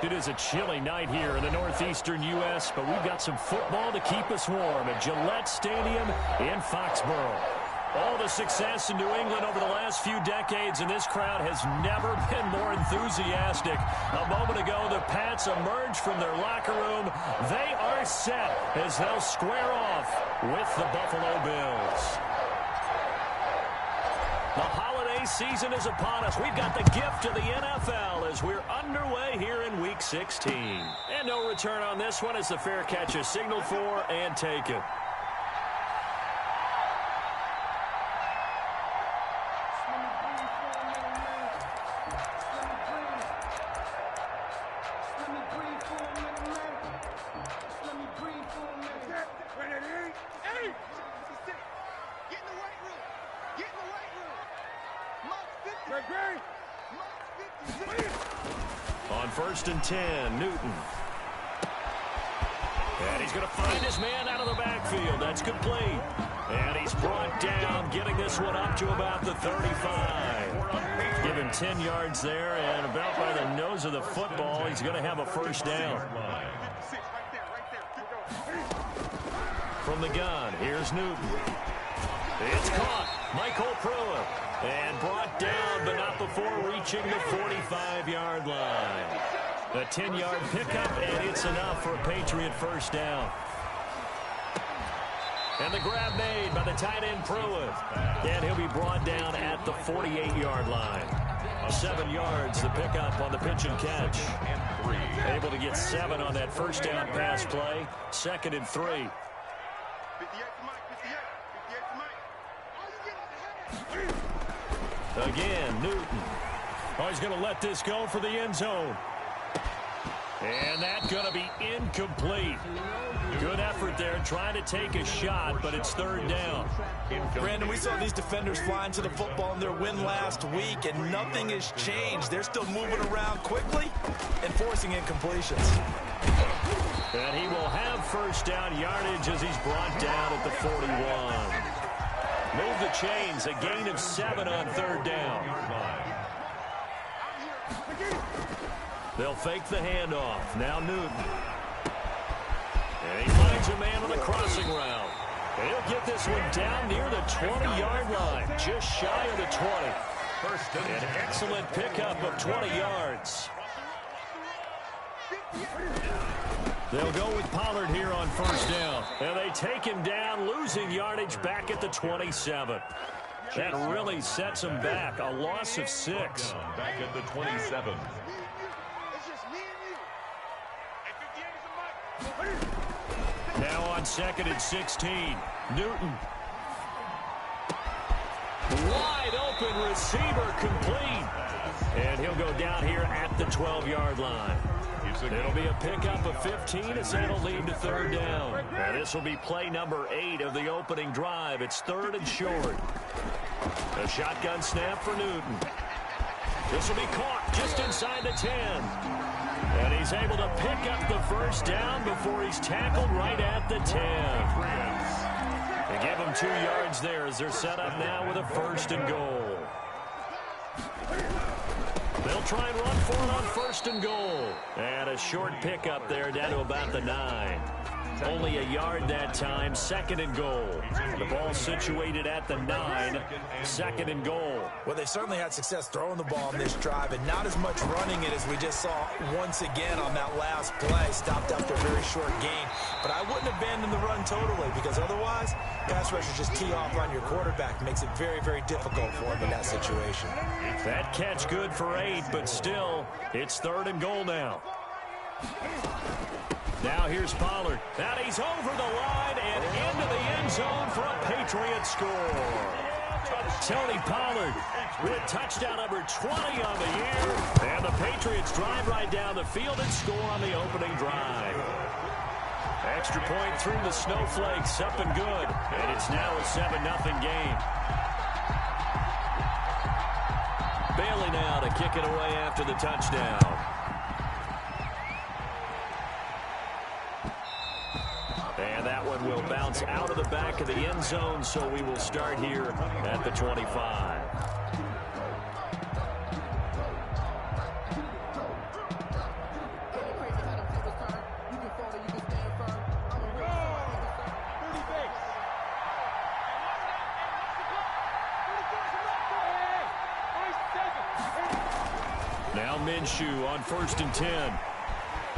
It is a chilly night here in the northeastern U.S., but we've got some football to keep us warm at Gillette Stadium in Foxborough. All the success in New England over the last few decades, and this crowd has never been more enthusiastic. A moment ago, the Pats emerged from their locker room. They are set as they'll square off with the Buffalo Bills. The holiday season is upon us. We've got the gift of the NFL as we're underway here in Week 16. And no return on this one as the fair catch is signaled for and taken. On 1st and 10, Newton. And he's going to find his man out of the backfield. That's complete. And he's brought down, getting this one up to about the 35. Give him 10 yards there, and about by the nose of the football, he's going to have a first down. From the gun, here's Newton. It's caught. Michael Pruitt. And brought down, but not before reaching the 45-yard line. A 10-yard pickup, and it's enough for a Patriot first down. And the grab made by the tight end Pruitt. And he'll be brought down at the 48-yard line. 7 yards, the pickup on the pitch and catch. Able to get 7 on that first down pass play. 2nd and 3. Again, Newton. Oh, he's going to let this go for the end zone. And that's going to be incomplete. Good effort there, trying to take a shot, but it's 3rd down. Brandon, we saw these defenders fly into the football in their win last week, and nothing has changed. They're still moving around quickly and forcing incompletions. And he will have first down yardage as he's brought down at the 41. Move the chains, a gain of 7 on 3rd down. They'll fake the handoff. Now Newton. And he finds a man on the crossing route. And he'll get this one down near the 20-yard line, just shy of the 20. An excellent pickup of 20 yards. They'll go with Pollard here on first down. And they take him down, losing yardage back at the 27. That really sets him back. A loss of 6. Back at the 27. Now on 2nd and 16. Newton. Wide open receiver complete. And he'll go down here at the 12-yard line. It'll be a pickup of 15 as that'll lead to 3rd down. And this will be play number 8 of the opening drive. It's 3rd and short. A shotgun snap for Newton. This will be caught just inside the 10. And he's able to pick up the first down before he's tackled right at the 10. They give him 2 yards there as they're set up now with a 1st and goal. They'll try and run for it on 1st and goal. And a short pickup there down to about the 9. Only a yard that time. 2nd and goal. The ball situated at the 9. 2nd and goal. Well, they certainly had success throwing the ball on this drive, and not as much running it as we just saw once again on that last play. Stopped after a very short gain. But I wouldn't abandon the run totally, because otherwise, pass rushers just tee off on your quarterback. Makes it very, very difficult for him in that situation. That catch good for 8, but still, it's 3rd and goal now. Now here's Pollard. And he's over the line and into the end zone for a Patriot score. Tony Pollard with touchdown number 20 on the year. And the Patriots drive right down the field and score on the opening drive. Extra point through the snowflakes, up and good. And it's now a 7-0 game. Bailey now to kick it away after the touchdown. And that one will bounce out of the back of the end zone, so we will start here at the 25. Now Minshew on 1st and 10.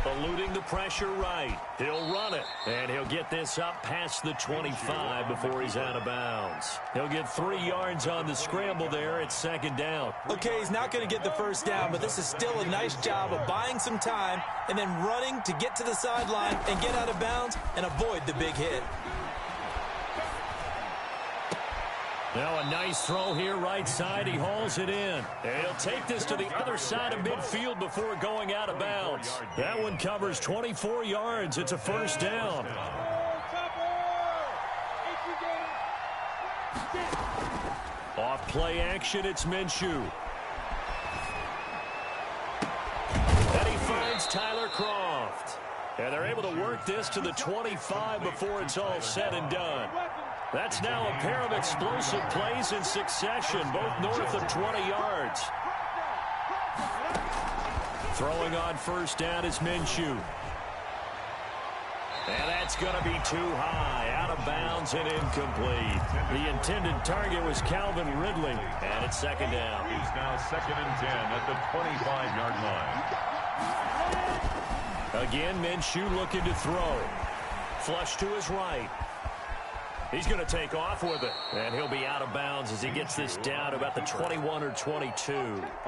Eluding the pressure right. He'll run it. And he'll get this up past the 25 before he's out of bounds. He'll get 3 yards on the scramble there at 2nd down. Okay, he's not going to get the 1st down, but this is still a nice job of buying some time and then running to get to the sideline and get out of bounds and avoid the big hit. Now a nice throw here right side. He hauls it in. And he'll take this to the other side of midfield before going out of bounds. That one covers 24 yards. It's a 1st down. Off play action, it's Minshew. And he finds Tyler Kroft. And they're able to work this to the 25 before it's all said and done. That's now a pair of explosive plays in succession, both north of 20 yards. Throwing on 1st down is Minshew. And that's going to be too high, out of bounds and incomplete. The intended target was Calvin Ridley, and it's 2nd down. He's now 2nd and 10 at the 25-yard line. Again, Minshew looking to throw. Flush to his right. He's going to take off with it, and he'll be out of bounds as he gets this down to about the 21 or 22.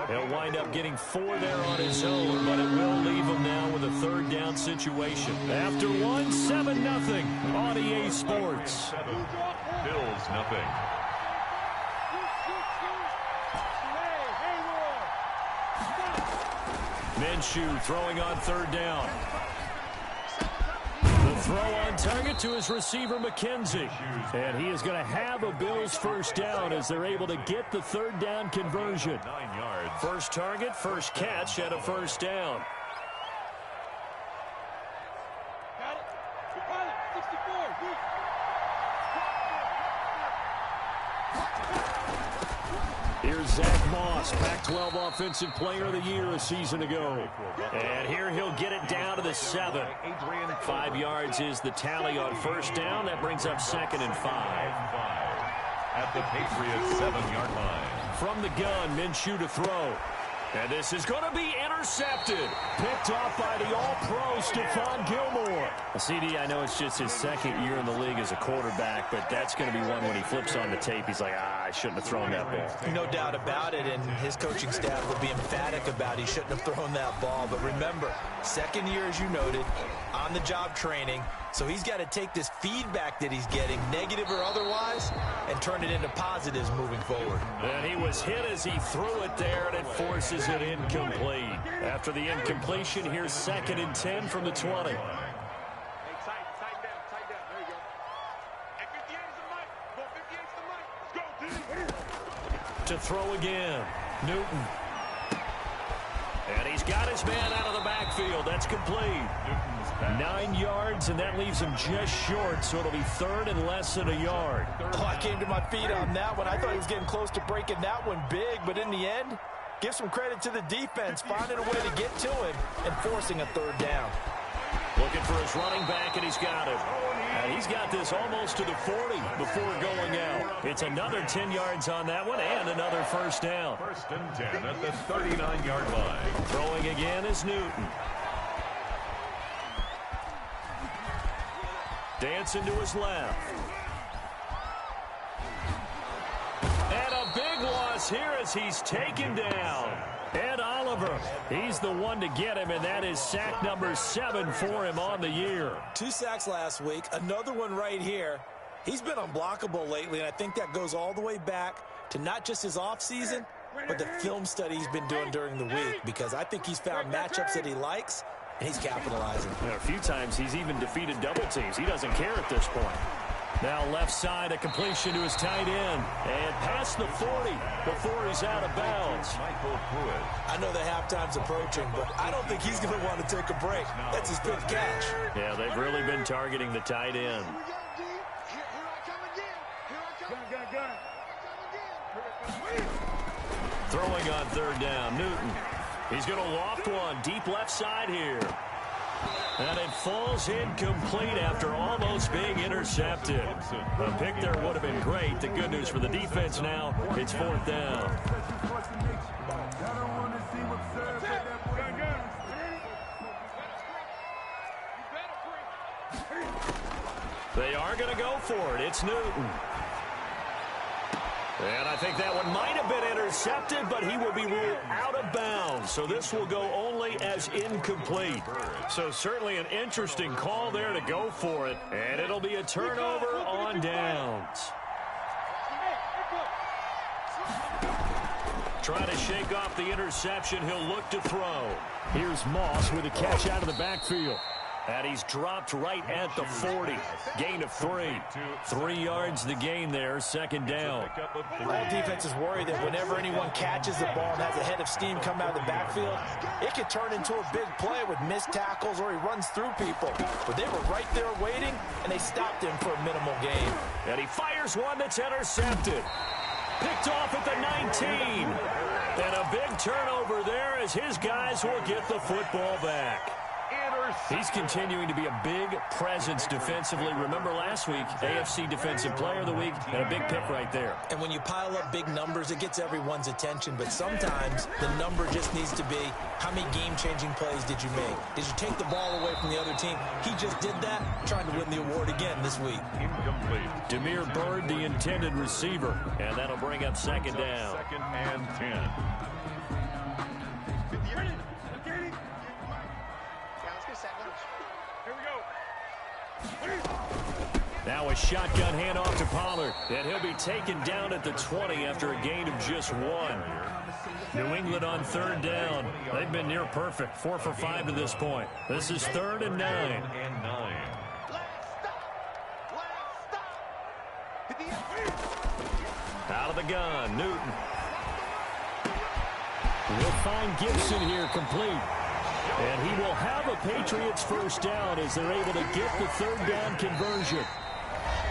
He'll wind up getting 4 there on his own, but it will leave him now with a 3rd down situation. After 1, 7-0 on EA Sports. Bills nothing. Minshew throwing on 3rd down. Throw on target to his receiver, McKenzie. And he is going to have a Bills 1st down as they're able to get the 3rd down conversion. 9 yards. First target, first catch, and a 1st down. Got it. 64. Here's Zach Moss, Pac-12 Offensive Player of the Year a season ago. And here he'll get it down to the 7. 5 yards is the tally on 1st down. That brings up 2nd and 5. At the Patriots 7-yard line. From the gun, Minshew to throw. And this is going to be intercepted. Picked off by the all-pro Stephon Gilmore. CD, I know it's just his 2nd year in the league as a quarterback, but that's going to be one when he flips on the tape. He's like, I shouldn't have thrown that ball. No doubt about it, and his coaching staff will be emphatic about he shouldn't have thrown that ball. But remember, 2nd year, as you noted, on-the-job training. So he's got to take this feedback that he's getting, negative or otherwise, and turn it into positives moving forward. And he was hit as he threw it there, and it forces it incomplete. After the incompletion, here's 2nd and 10 from the 20. To throw again, Newton. And he's got his man out of the backfield. That's complete. 9 yards, and that leaves him just short, so it'll be 3rd and less than a yard. Oh, I came to my feet on that one. I thought he was getting close to breaking that one big, but in the end, give some credit to the defense, finding a way to get to him and forcing a 3rd down. Looking for his running back, and he's got him. And he's got this almost to the 40 before going out. It's another 10 yards on that one and another 1st down. 1st and 10 at the 39-yard line. Throwing again is Newton. Dancing to his left. And a big loss here as he's taken down. Ed Oliver, he's the one to get him, and that is sack number 7 for him on the year. 2 sacks last week, another one right here. He's been unblockable lately, and I think that goes all the way back to not just his offseason, but the film study he's been doing during the week, because I think he's found matchups that he likes, and he's capitalizing. And a few times he's even defeated double teams. He doesn't care at this point. Now left side, a completion to his tight end. And past the 40 before he's out of bounds. I know the halftime's approaching, but I don't think he's going to want to take a break. That's his 5th catch. Yeah, they've really been targeting the tight end. Throwing on 3rd down, Newton. He's going to loft one deep left side here. And it falls incomplete after almost being intercepted. A pick there would have been great. The good news for the defense now, it's 4th down. They are going to go for it. It's Newton. And I think that one might have been intercepted, but he will be ruled out of bounds. So this will go only as incomplete. So certainly an interesting call there to go for it. And it'll be a turnover on downs. Trying to shake off the interception. He'll look to throw. Here's Moss with a catch out of the backfield. And he's dropped right at the 40. Gain of 3. 3 yards the gain there, second down. All defenses worry that whenever anyone catches the ball and has a head of steam come out of the backfield, it could turn into a big play with missed tackles or he runs through people. But they were right there waiting, and they stopped him for a minimal gain. And he fires one that's intercepted. Picked off at the 19. And a big turnover there as his guys will get the football back. He's continuing to be a big presence defensively. Remember last week, AFC Defensive Player of the Week, and a big pick right there. And when you pile up big numbers, it gets everyone's attention. But sometimes the number just needs to be, how many game-changing plays did you make? Did you take the ball away from the other team? He just did that, trying to win the award again this week. Incomplete. Demir Bird, the intended receiver. And that'll bring up second down. Second and 10. Now a shotgun handoff to Pollard, and he'll be taken down at the 20 after a gain of just 1. New England on third down. They've been near perfect, 4 for 5 to this point. This is 3rd and 9. Out of the gun, Newton. We'll find Gibson here complete. And he will have a Patriots first down as they're able to get the third down conversion.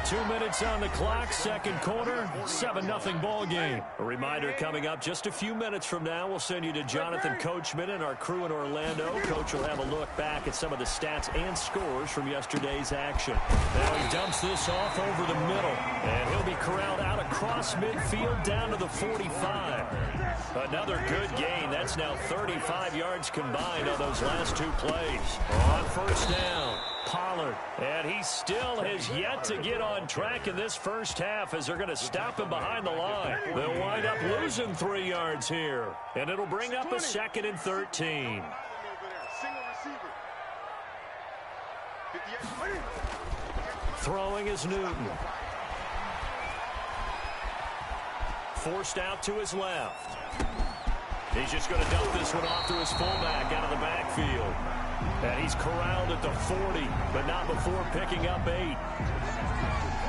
2 minutes on the clock, second quarter, 7-0 ball game. A reminder coming up just a few minutes from now, we'll send you to Jonathan Coachman and our crew in Orlando. Coach will have a look back at some of the stats and scores from yesterday's action. Now he dumps this off over the middle, and he'll be corralled out across midfield down to the 45. Another good gain. That's now 35 yards combined on those last 2 plays. On first down, Pollard. And he still has yet to get on track in this first half as they're going to stop him behind the line. They'll wind up losing 3 yards here. And it'll bring up a 2nd and 13. Throwing is Newton. Forced out to his left. He's just going to dump this one off to his fullback out of the backfield. And he's corralled at the 40, but not before picking up 8.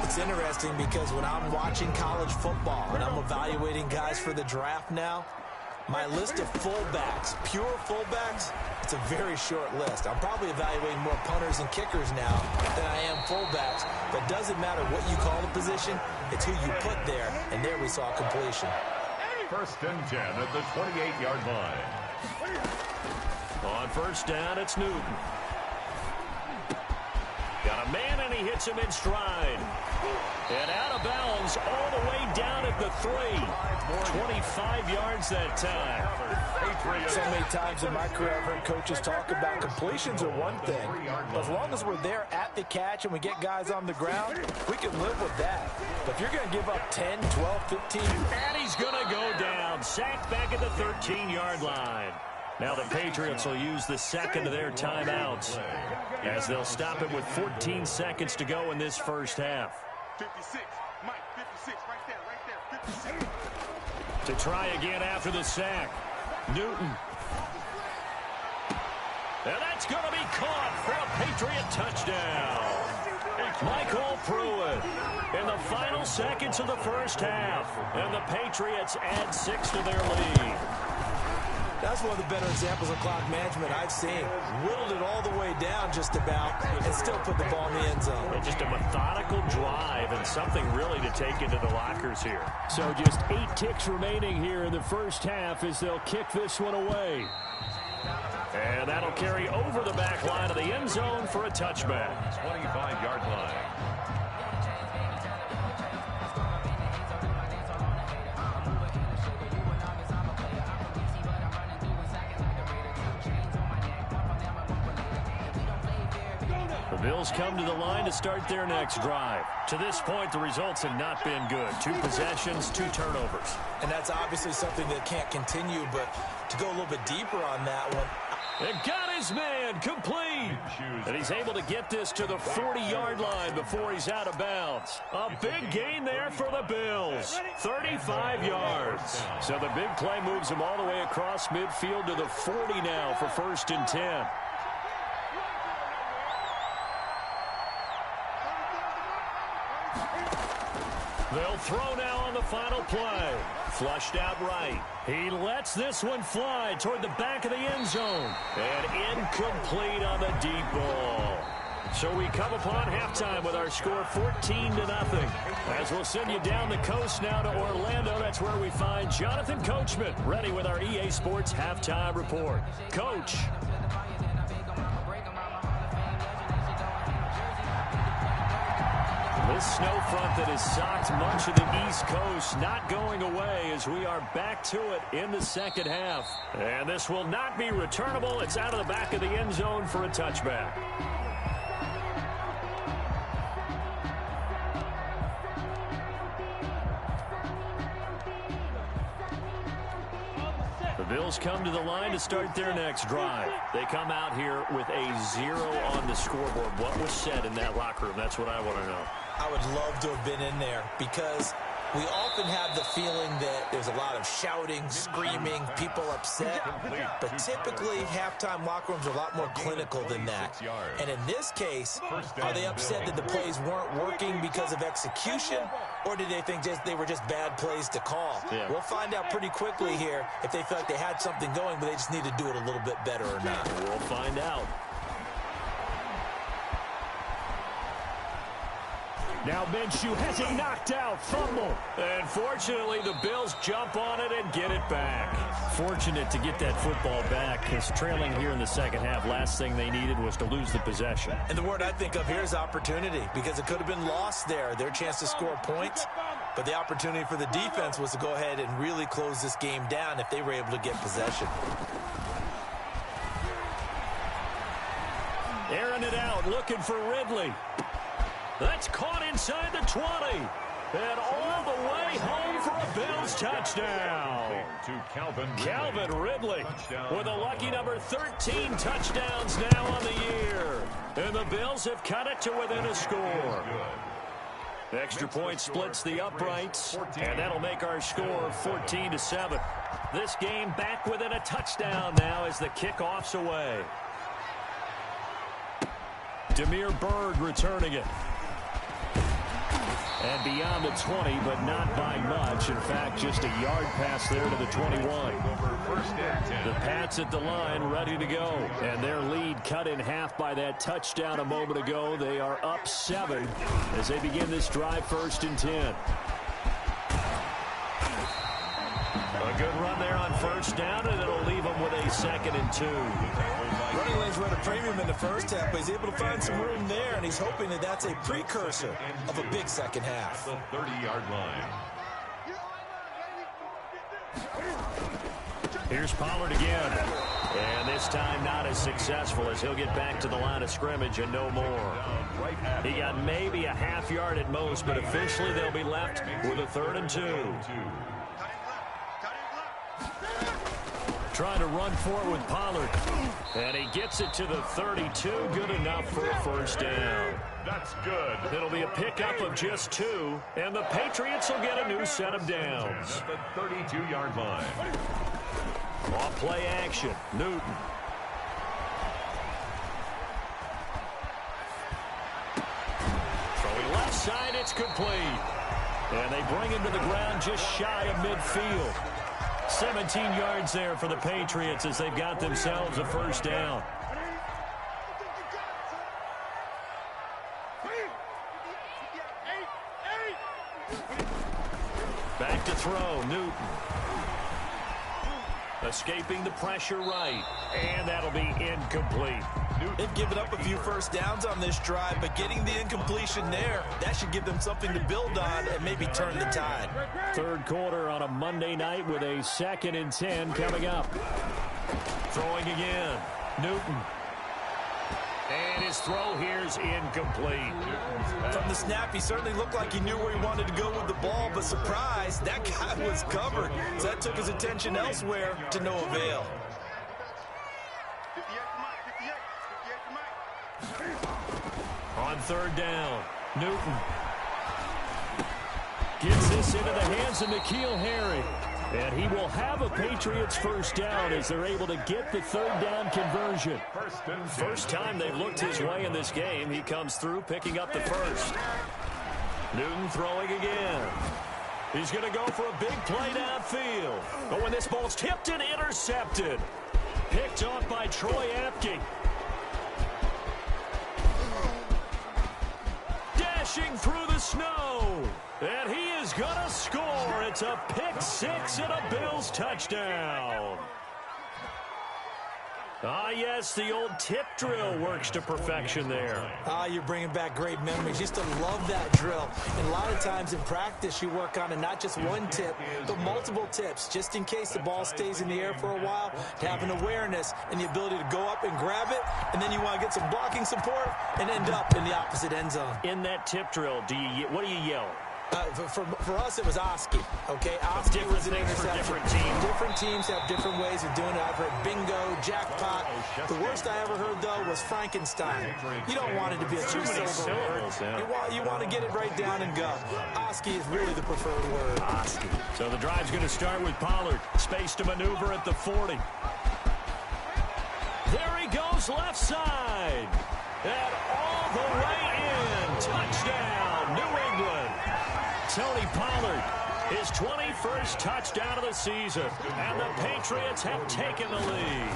It's interesting because when I'm watching college football and I'm evaluating guys for the draft now, my list of fullbacks, pure fullbacks, it's a very short list. I'm probably evaluating more punters and kickers now than I am fullbacks. But it doesn't matter what you call the position, it's who you put there. And there we saw completion. 1st and 10 at the 28-yard line. On first down, it's Newton. Got a man, and he hits him in stride. And out of bounds all the way down at the 3. 25 yards that time. So many times in my career I've heard coaches talk about completions are one thing. But as long as we're there at the catch and we get guys on the ground, we can live with that. But if you're going to give up 10, 12, 15. And he's going to go down. Sacked back at the 13-yard line. Now the Patriots will use the second of their timeouts as they'll stop it with 14 seconds to go in this first half. 56, Mike, 56, right there, 56. To try again after the sack, Newton. And that's going to be caught for a Patriot touchdown. Michael Pruitt in the final seconds of the first half. And the Patriots add 6 to their lead. That's one of the better examples of clock management I've seen. Whittled it all the way down just about and still put the ball in the end zone. And just a methodical drive and something really to take into the lockers here. So just 8 ticks remaining here in the first half as they'll kick this one away. And that'll carry over the back line of the end zone for a touchback. 25-yard line. Bills come to the line to start their next drive. To this point, the results have not been good. 2 possessions, 2 turnovers. And that's obviously something that can't continue, but to go a little bit deeper on that one. It got his man complete. And he's able to get this to the 40-yard line before he's out of bounds. A big gain there for the Bills. 35 yards. So the big play moves him all the way across midfield to the 40 now for 1st and 10. They'll throw now on the final play. Flushed out right. He lets this one fly toward the back of the end zone. And incomplete on the deep ball. So we come upon halftime with our score 14-0. As we'll send you down the coast now to Orlando. That's where we find Jonathan Coachman ready with our EA Sports halftime report. Coach. This snow front that has socked much of the East Coast not going away as we are back to it in the second half. And this will not be returnable. It's out of the back of the end zone for a touchback. The Bills come to the line to start their next drive. They come out here with a 0 on the scoreboard. What was said in that locker room? That's what I want to know. I would love to have been in there because we often have the feeling that there's a lot of shouting, screaming, people upset. But typically, halftime locker rooms are a lot more clinical than that. And in this case, are they upset that the plays weren't working because of execution? Or did they think they were just bad plays to call? Yeah. We'll find out pretty quickly here if they felt like they had something going, but they just need to do it a little bit better or not. We'll find out. Now Minshew has it knocked out. Fumble. And fortunately, the Bills jump on it and get it back. Fortunate to get that football back because trailing here in the second half, last thing they needed was to lose the possession. And the word I think of here is opportunity because it could have been lost there. Their chance to score points. But the opportunity for the defense was to go ahead and really close this game down if they were able to get possession. Airing it out, looking for Ridley. That's caught inside the 20. And all the way home for a Bills touchdown. Calvin Ridley with a lucky number 13 touchdowns now on the year. And the Bills have cut it to within a score. Extra point splits the uprights, and that'll make our score 14-7. This game back within a touchdown now as the kickoff's away. Damiere Byrd returning it. And beyond the 20, but not by much. In fact, just a yard pass there to the 21. The Pats at the line ready to go. And their lead cut in half by that touchdown a moment ago. They are up 7 as they begin this drive 1st and 10. A good run there on 1st down, and it'll leave them with a 2nd and 2. Running lanes were at a premium in the first half, but he's able to find some room there, and he's hoping that that's a precursor of a big second half. The 30-yard line. Here's Pollard again. And this time not as successful as he'll get back to the line of scrimmage and no more. He got maybe a half yard at most, but officially they'll be left with a 3rd and 2. Trying to run for it with Pollard. And he gets it to the 32. Good enough for a 1st down. That's good. It'll be a pickup of just 2. And the Patriots will get a new set of downs. At the 32-yard line. Off play action. Newton. Throwing left side. It's complete. And they bring him to the ground just shy of midfield. 17 yards there for the Patriots as they've got themselves a 1st down. Back to throw, Newton. Escaping the pressure right. And that'll be incomplete. They've given up a few 1st downs on this drive, but getting the incompletion there, that should give them something to build on and maybe turn the tide. 3rd quarter on a Monday night with a 2nd and 10 coming up. Throwing again. Newton. And his throw here is incomplete. From the snap, he certainly looked like he knew where he wanted to go with the ball, but surprise, that guy was covered. So that took his attention elsewhere to no avail. 58 to Mike. On third down, Newton gets this into the hands of N'Keal Harry. And he will have a Patriots first down as they're able to get the third down conversion. First time they've looked his way in this game. He comes through picking up the first. Newton throwing again. He's going to go for a big play downfield. But when this ball's tipped and intercepted. Picked off by Troy Apke. Dashing through the snow. And he is going to score. It's a pick six and a Bills touchdown. Ah, yes, the old tip drill works to perfection there. Ah, you're bringing back great memories. Used to love that drill. And a lot of times in practice, you work on it, not just one tip, but multiple tips, just in case the ball stays in the air for a while, to have an awareness and the ability to go up and grab it, and then you want to get some blocking support and end up in the opposite end zone. In that tip drill, what do you yell? For us, it was Oski, okay? Oski was an interception. Different teams. Different teams have different ways of doing it. I've heard bingo, jackpot. The worst I ever heard, though, was Frankenstein. You don't want it to be a two-syllable word. Yeah. You want to get it right down and go. Oski is really the preferred word. Oski. So the drive's going to start with Pollard. Space to maneuver at the 40. There he goes left side. And all the way in. Touchdown, New England. Tony Pollard, his 21st touchdown of the season, and the Patriots have taken the lead.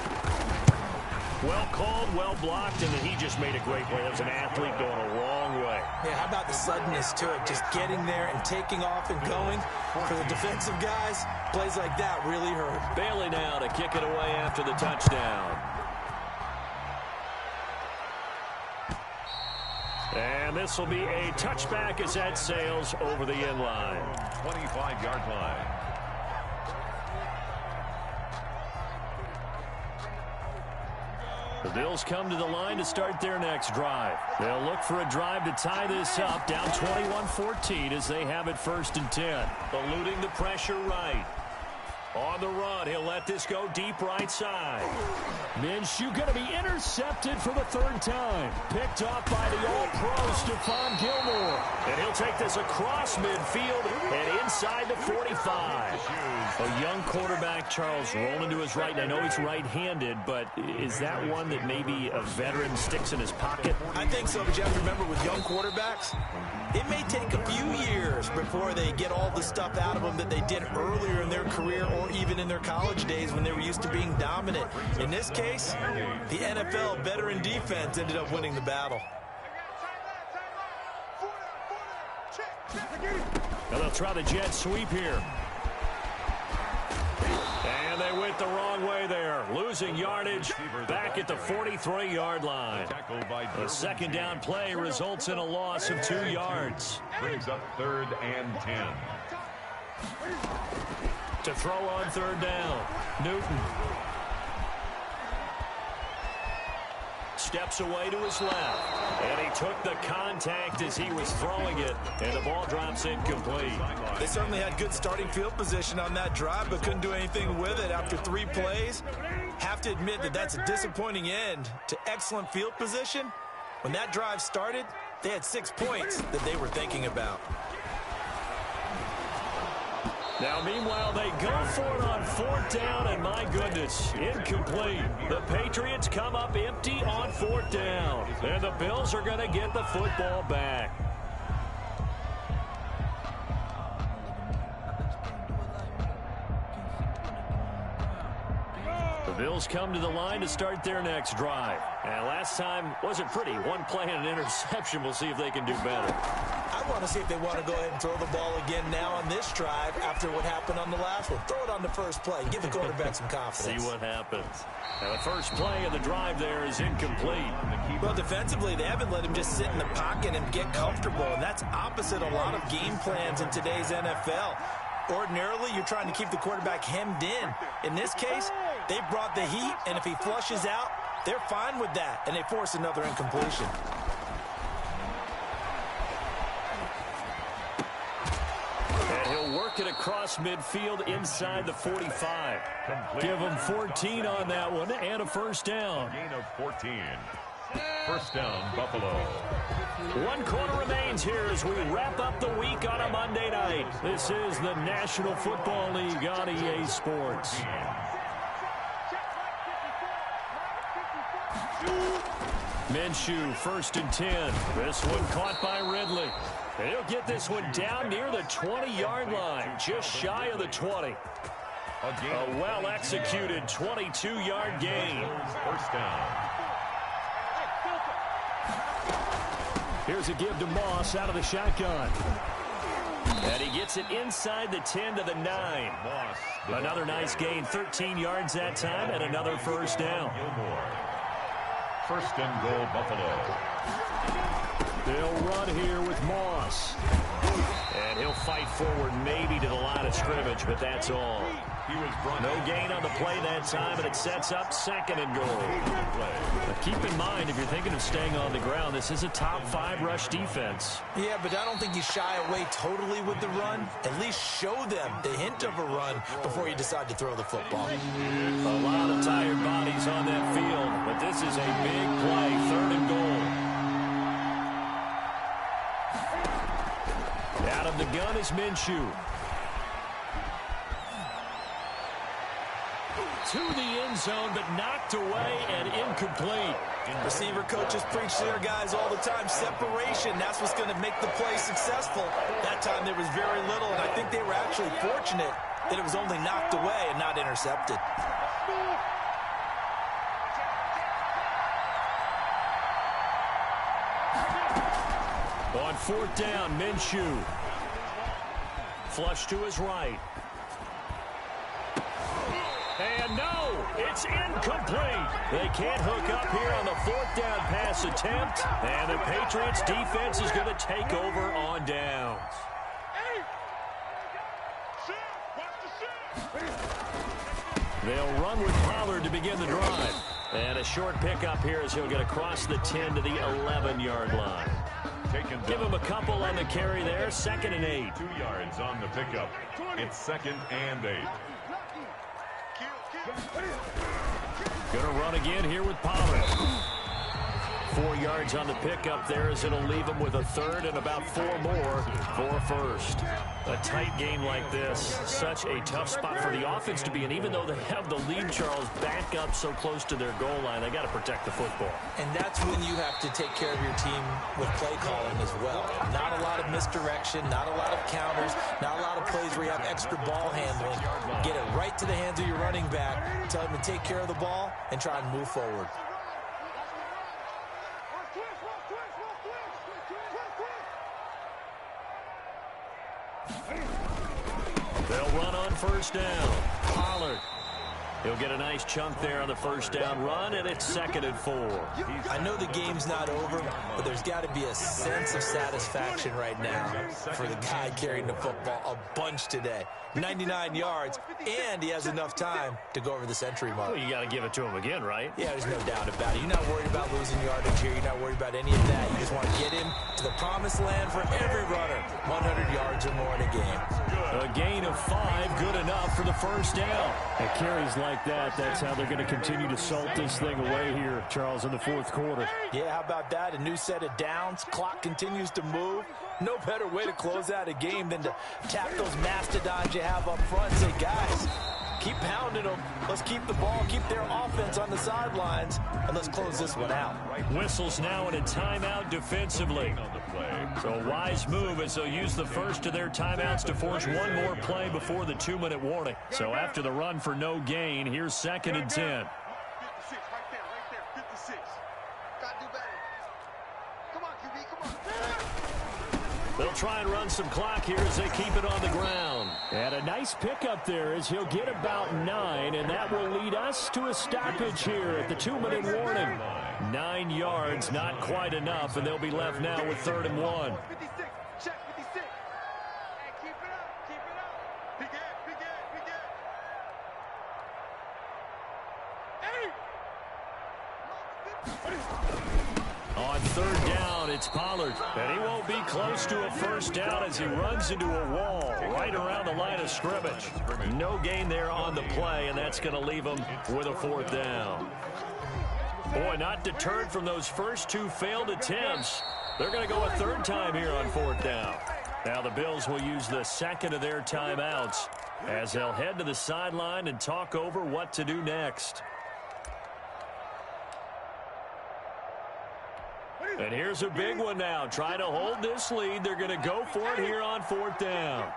Well called, well blocked, and then he just made a great play. That was an athlete going a long way. Yeah, how about the suddenness to it? Just getting there and taking off and going. For the defensive guys, plays like that really hurt. Bailey now to kick it away after the touchdown. And this will be a touchback as that sails over the end line. 25-yard line. The Bills come to the line to start their next drive. They'll look for a drive to tie this up, down 21-14 as they have it 1st and 10. Eluding the pressure right. On the run, he'll let this go deep right side. Minshew going to be intercepted for the third time. Picked off by the all-pro Stephon Gilmore. And he'll take this across midfield and inside the 45. A young quarterback, Charles, rolling to his right. And I know he's right-handed, but is that one that maybe a veteran sticks in his pocket? I think so, but you have to remember with young quarterbacks, it may take a few years before they get all the stuff out of them that they did earlier in their career or even in their college days when they were used to being dominant. In this case, the NFL veteran defense ended up winning the battle. Now they'll try the jet sweep here. And they went the wrong way there. Losing yardage back at the 43-yard line. A second down play results in a loss of 2 yards. Brings up 3rd and 10. To throw on third down, Newton. Steps away to his left. And he took the contact as he was throwing it. And the ball drops incomplete. They certainly had good starting field position on that drive, but couldn't do anything with it after 3 plays. Have to admit that that's a disappointing end to excellent field position. When that drive started, they had 6 points that they were thinking about. Now, meanwhile, they go for it on 4th down, and my goodness, incomplete. The Patriots come up empty on 4th down, and the Bills are going to get the football back. The Bills come to the line to start their next drive. And last time wasn't pretty. 1 play and an interception. We'll see if they can do better. I want to see if they want to go ahead and throw the ball again now on this drive after what happened on the last one. Throw it on the first play. Give the quarterback some confidence. See what happens. Now the first play of the drive there is incomplete. Well, defensively, they haven't let him just sit in the pocket and get comfortable. And that's opposite a lot of game plans in today's NFL. Ordinarily, you're trying to keep the quarterback hemmed in. In this case, they brought the heat, and if he flushes out, they're fine with that, and they force another incompletion. And he'll work it across midfield inside the 45. Give him 14 on that one and a first down. Gain of 14. First down, Buffalo. One quarter remains here as we wrap up the week on a Monday night. This is the National Football League on EA Sports. Minshew, 1st and 10. This one caught by Ridley. And he'll get this one down near the 20-yard line, just shy of the 20. A well-executed 22-yard gain. First down. Here's a give to Moss out of the shotgun. And he gets it inside the 10 to the 9. Moss. Another nice gain, 13 yards that time, and another first down. Gilmore. First and goal, Buffalo. They'll run here with Moss. And he'll fight forward maybe to the line of scrimmage, but that's all. He was brought No gain on the play that time, and it sets up 2nd and goal. But keep in mind, if you're thinking of staying on the ground, this is a top 5 rush defense. Yeah, but I don't think you shy away totally with the run. At least show them the hint of a run before you decide to throw the football. A lot of tired bodies on that field, but this is a big play, 3rd and goal. Out of the gun is Minshew. To the end zone, but knocked away and incomplete. Receiver coaches preach to their guys all the time. Separation, that's what's going to make the play successful. That time there was very little, and I think they were actually fortunate that it was only knocked away and not intercepted. On 4th down, Minshew. Flush to his right. And no, it's incomplete. They can't hook up here on the 4th down pass attempt. And the Patriots defense is going to take over on downs. They'll run with Pollard to begin the drive. And a short pickup here as he'll get across the 10 to the 11-yard line. Give him a couple on the carry there. 2nd and 8. 2 yards on the pickup. It's 2nd and 8. Going to run again here with Pollard. 4 yards on the pickup there as it'll leave him with a 3rd and about 4 more for a first. A tight game like this, such a tough spot for the offense to be in. Even though they have the lead, Charles, back up so close to their goal line, they got to protect the football. And that's when you have to take care of your team with play calling as well. Not a lot of misdirection, not a lot of counters, not a lot of plays where you have extra ball handling. Get it right to the hands of your running back, tell him to take care of the ball, and try and move forward. They'll run on 1st down. Pollard. He'll get a nice chunk there on the 1st down run, and it's 2nd and 4. I know the game's not over, but there's got to be a sense of satisfaction right now for the guy carrying the football a bunch today. 99 yards, and he has enough time to go over the century mark. Well, you got to give it to him again, right? Yeah, there's no doubt about it. You're not worried about losing yardage here. You're not worried about any of that. You just want to get him to the promised land for every runner. 100 yards or more in a game. A gain of 5, good enough for the 1st down. At carries like that, that's how they're going to continue to salt this thing away here, Charles, in the 4th quarter. Yeah, how about that? A new set of downs. Clock continues to move. No better way to close out a game than to tap those mastodons you have up front and say, guys, keep pounding them. Let's keep the ball, keep their offense on the sidelines, and let's close this one out. Whistles now in a timeout defensively. So a wise move as they'll use the first of their timeouts to force one more play before the 2-minute warning. So after the run for no gain, here's 2nd and 10. 56, right there, 56. Gotta do better. Come on, QB, come on. They'll try and run some clock here as they keep it on the ground. And a nice pickup there as he'll get about 9, and that will lead us to a stoppage here at the 2-minute warning. 9 yards, not quite enough, and they'll be left now with 3rd and 1. 56, check 56. Hey, keep it up, keep it up. Big head, big head, big head. Hey! On third down, it's Pollard. And he won't be close to a first down as he runs into a wall right around the line of scrimmage. No gain there on the play, and that's going to leave him with a fourth down. Boy, not deterred from those first two failed attempts. They're going to go a third time here on fourth down. Now the Bills will use the second of their timeouts as they'll head to the sideline and talk over what to do next. And here's a big one now. Try to hold this lead. They're going to go for it here on fourth down.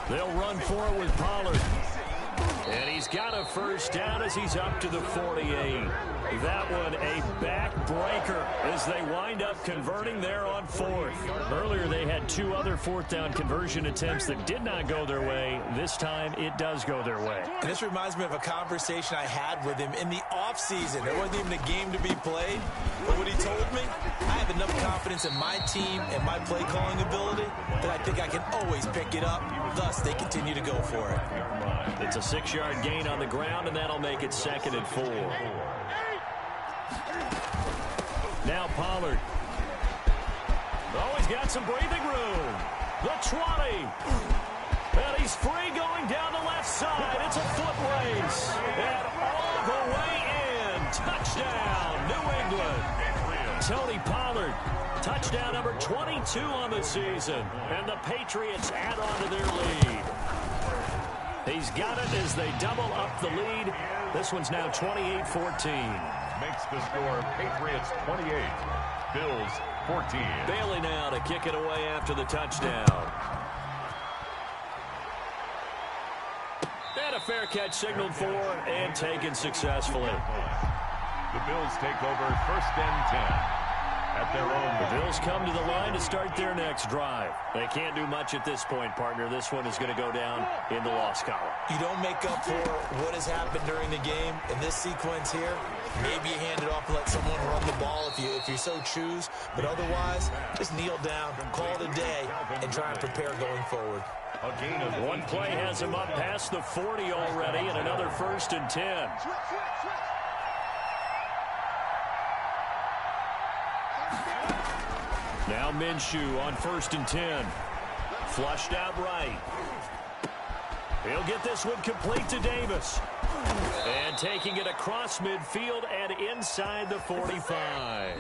They'll run for it with Pollard. And he's got a first down as he's up to the 48. That one a backbreaker as they wind up converting there on fourth. Earlier they had two other fourth down conversion attempts that did not go their way. This time it does go their way. And this reminds me of a conversation I had with him in the offseason. There wasn't even a game to be played. But what he told me, I have enough confidence in my team and my play calling ability that I think I can always pick it up. Thus, they continue to go for it. It's a 6-yard gain on the ground, and that'll make it 2nd and 4. Now Pollard. Oh, he's got some breathing room. The 20. And he's free going down the left side. It's a foot race. And all the way in. Touchdown, New England. Tony Pollard. Touchdown number 22 on the season. And the Patriots add on to their lead. He's got it as they double up the lead. This one's now 28-14. Makes the score Patriots 28, Bills 14. Bailey now to kick it away after the touchdown. And a fair catch signaled for and taken successfully. The Bills take over 1st and 10. At their own. The Bills come to the line to start their next drive. They can't do much at this point, partner. This one is going to go down in the loss column. You don't make up for what has happened during the game. In this sequence here, maybe you hand it off and let someone run the ball if you so choose. But otherwise, just kneel down, call it a day, and try and prepare going forward. A gain of one play has him up past the 40 already, and another 1st and 10. Now Minshew on 1st and 10. Flushed out right. He'll get this one complete to Davis. And taking it across midfield and inside the 45.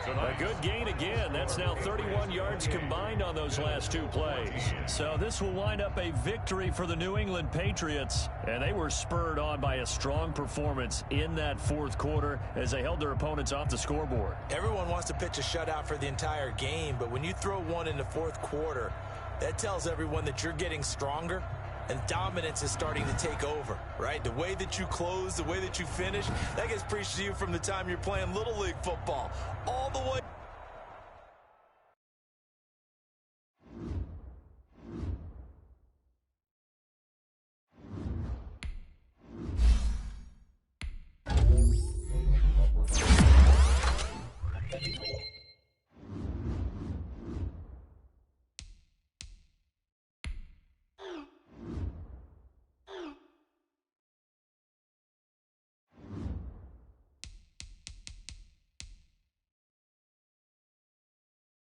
A good gain again. That's now 31 yards combined on those last two plays. So this will wind up a victory for the New England Patriots. And they were spurred on by a strong performance in that 4th quarter as they held their opponents off the scoreboard. Everyone wants to pitch a shutout for the entire game, but when you throw one in the 4th quarter, that tells everyone that you're getting stronger. And dominance is starting to take over, right? The way that you close, the way that you finish, that gets preached to you from the time you're playing Little League football all the way